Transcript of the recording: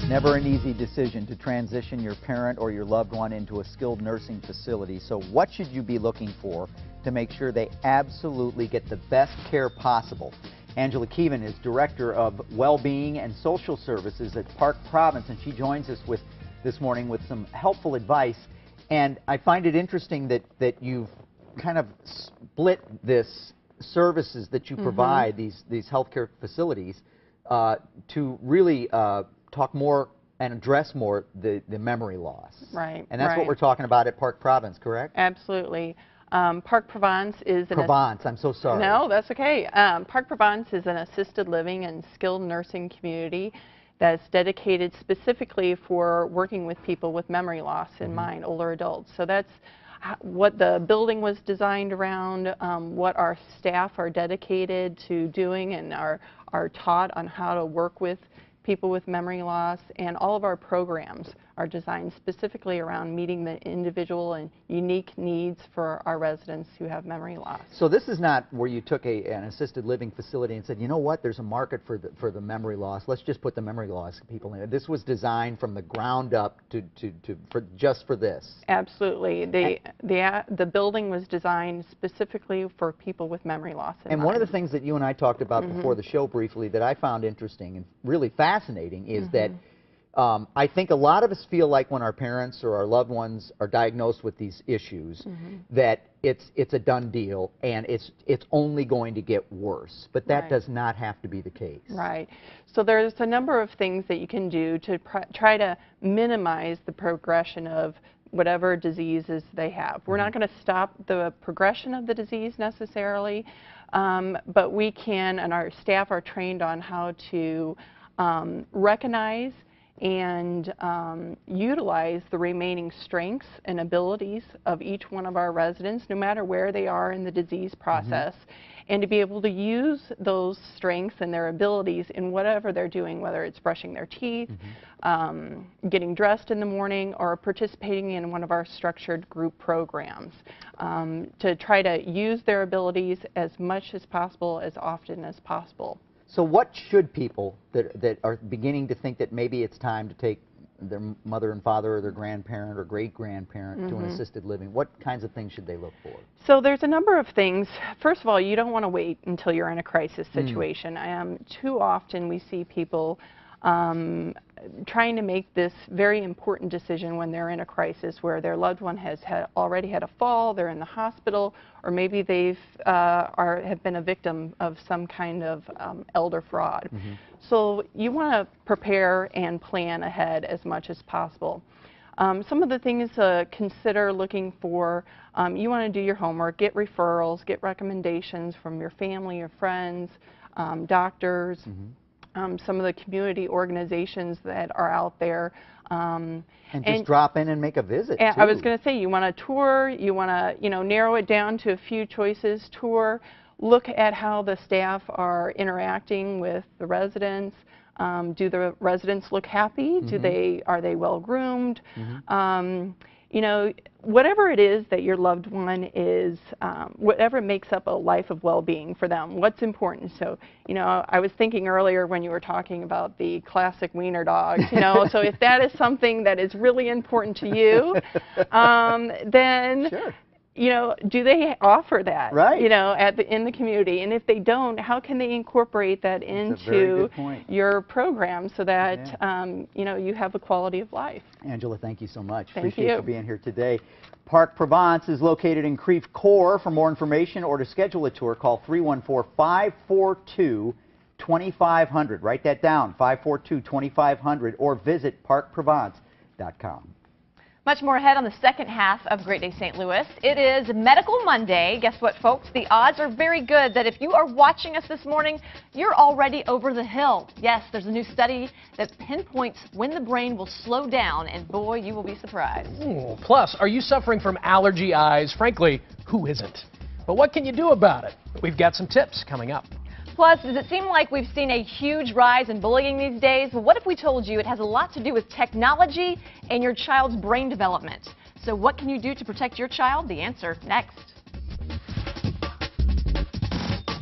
Never an easy decision to transition your parent or your loved one into a skilled nursing facility. So what should you be looking for to make sure they absolutely get the best care possible? Angela Keevan is Director of Wellbeing and Social Services at Parc Provence, and she joins us this morning with some helpful advice. And I find it interesting that you've kind of split this services that you provide, these healthcare facilities, to really talk more and address more the memory loss. Right. And that's what we're talking about at Parc Provence, correct? Absolutely. Parc Provence is I'm so sorry. No, that's okay. Parc Provence is an assisted living and skilled nursing community that's dedicated specifically for working with people with memory loss in mind, older adults. So that's what the building was designed around, what our staff are dedicated to doing and are taught on how to work with people with memory loss, and all of our programs are designed specifically around meeting the individual and unique needs for our residents who have memory loss. So this is not where you took an assisted living facility and said, you know what, there's a market for the memory loss. Let's just put the memory loss people in it. This was designed from the ground up just for this. Absolutely. The building was designed specifically for people with memory loss in mind. One of the things that you and I talked about before the show briefly that I found interesting and really fascinating is that I think a lot of us feel like when our parents or our loved ones are diagnosed with these issues that it's a done deal and it's only going to get worse. But that does not have to be the case. Right. So there's a number of things that you can do to try to minimize the progression of whatever diseases they have. We're not going to stop the progression of the disease necessarily, but we can, and our staff are trained on how to recognize and utilize the remaining strengths and abilities of each one of our residents, no matter where they are in the disease process, and to be able to use those strengths and their abilities in whatever they're doing, whether it's brushing their teeth, getting dressed in the morning, or participating in one of our structured group programs, to try to use their abilities as much as possible, as often as possible. So what should people that are beginning to think that maybe it's time to take their mother and father or their grandparent or great-grandparent to an assisted living, what kinds of things should they look for? So there's a number of things. First of all, you don't want to wait until you're in a crisis situation. Too often we see people trying to make this very important decision when they're in a crisis where their loved one has already had a fall, they're in the hospital, or maybe they've have been a victim of some kind of elder fraud. So you want to prepare and plan ahead as much as possible. Some of the things to consider looking for, you want to do your homework, get referrals, get recommendations from your family or friends, doctors, some of the community organizations that are out there. And just drop in and make a visit, too. I was going to say, you want to tour, you want to narrow it down to a few choices, tour, look at how the staff are interacting with the residents. Do the residents look happy? Are they well groomed? Whatever it is that your loved one is, whatever makes up a life of well-being for them, what's important. So, I was thinking earlier when you were talking about the classic wiener dogs, so if that is something that is really important to you, then do they offer that, in the community? And if they don't, how can they incorporate that into your program so that you have a quality of life? Angela, thank you so much. Appreciate you for being here today. Parc Provence is located in Creve Coeur. For more information or to schedule a tour, call 314-542-2500. Write that down, 542-2500, or visit parcprovence.com. Much more ahead on the second half of Great Day St. Louis. It is Medical Monday. Guess what, folks? The odds are very good that if you are watching us this morning, you're already over the hill. Yes, there's a new study that pinpoints when the brain will slow down, and boy, you will be surprised. Ooh, plus, are you suffering from allergy eyes? Frankly, who isn't? But what can you do about it? We've got some tips coming up. Plus, does it seem like we've seen a huge rise in bullying these days? Well, what if we told you it has a lot to do with technology and your child's brain development? So what can you do to protect your child? The answer next.